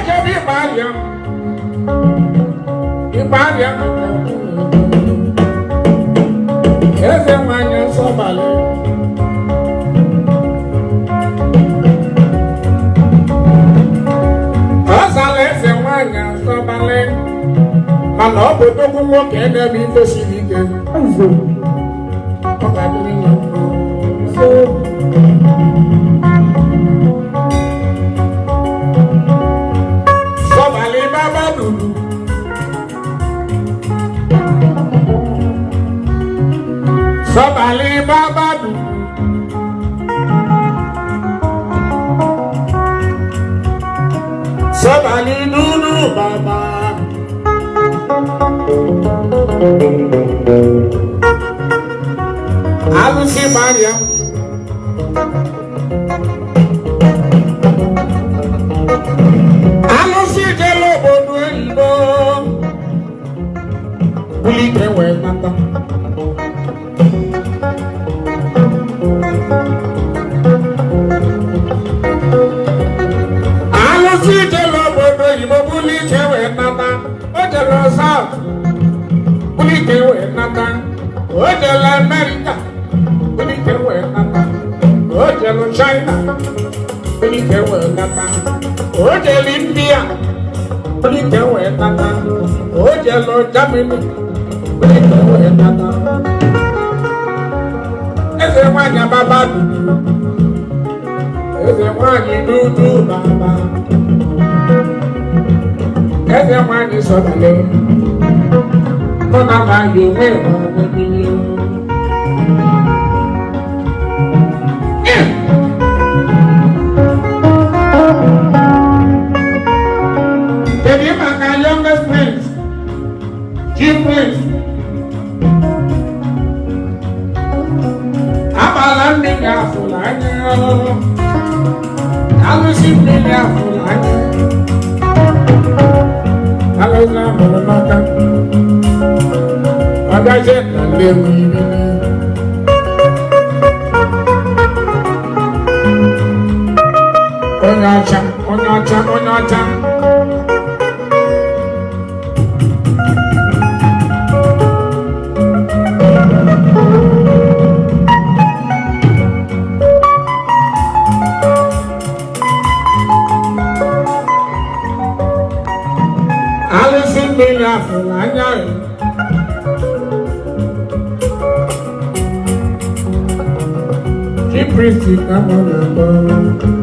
jadi bayam, ibayam. Eze nwanyị nsọbalị. Ọzala eze nwanyị nsọbalị. Mana ọ bụ nnukwu nwoke na-eme ife siri ike. Ọ ga-adịrị ya mma. Sọbalị baba dudu. Sọbalị baba dudu. Sọbalị dudu baba. Alụsị Mariam. Alụsị jere obodo oyibo. Bulite wee nata. Alụsị jere obodo oyibo bulite wee nata. O jere South. Bulite wee nata. O jere America. Bulite wee nata. O jere China. Bulite wee nata. O jere India. Bulite wee nata. O jere Germany. Bulite wee nata. Eze nwanyị baba dudu. Eze nwanyị dudu baba. Eze nwanyị sọbalị. Mụ na ma yi onwe ọmụ mmiri. Kedu maka youngest prince? Chief prince. Abala mmiri afụla anya. Alụsị mmiri afụla anya. Alụsị amụrụ maka. Ọgaje na nlewu ime. Onye ọcha, onye ọcha, onye ọcha. Alụsị mmiri afụla anya ya. Priest come on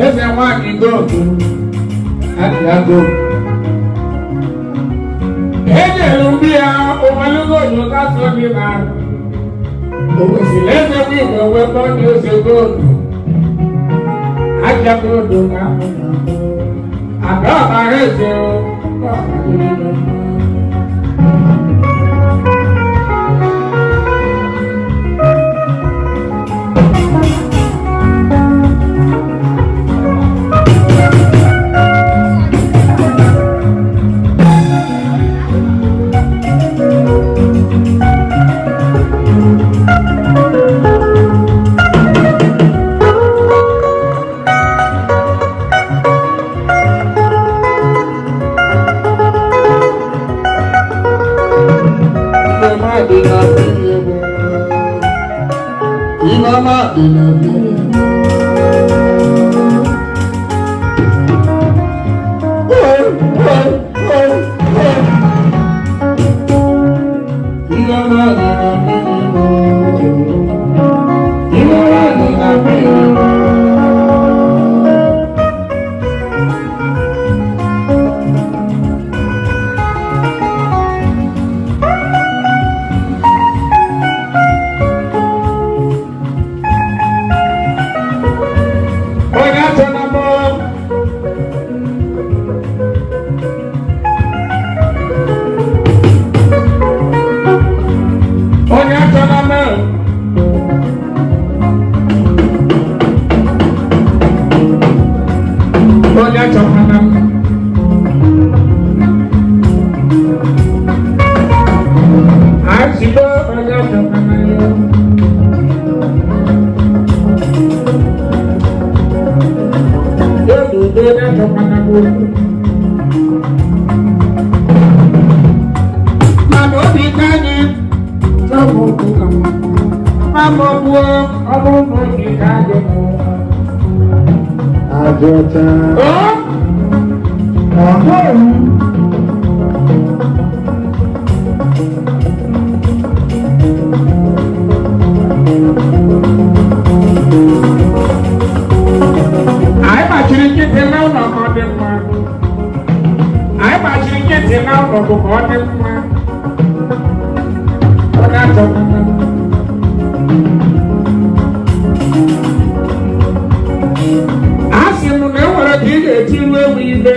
Eze nwanyị gogo adịago. Ejere mbi ya ụmụlụgo oyoga so dị na Okwesilieze Nwaonyeigbo webe onye eze gogo. Aja gogo na ahụ na ahụ. Ada ọha eze o. onye chọkwana m azigbo onye chọkwana ya yodudo onye chọkwana m mana obi ka anyị chọbụ okwu ka mama gbuo ọrụ n'oge ka anyị mụ Ajota. Ai bachiri nkịtị na ụlọ ka ọ dị mma. Ai bachiri nkịtị na ụlọ bụ ka ọ dị mma. Ọ na-achọ mma. Asị m na enwere ka ị ga-eti ilu ewu ibe.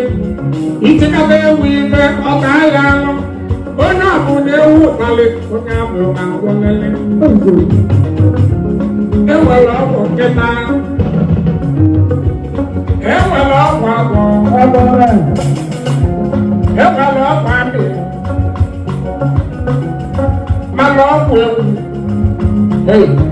Itikaba ewu ibe ọ ga-ahịa anụ. Onye ọbụ na-ewu ụtalị onye abụ na-agwọ lele. Enwere ọgwụ nkịta. Enwere ọgwụ agwọ. Enwere ọgwụ amị. Mana ọgwụ ewu.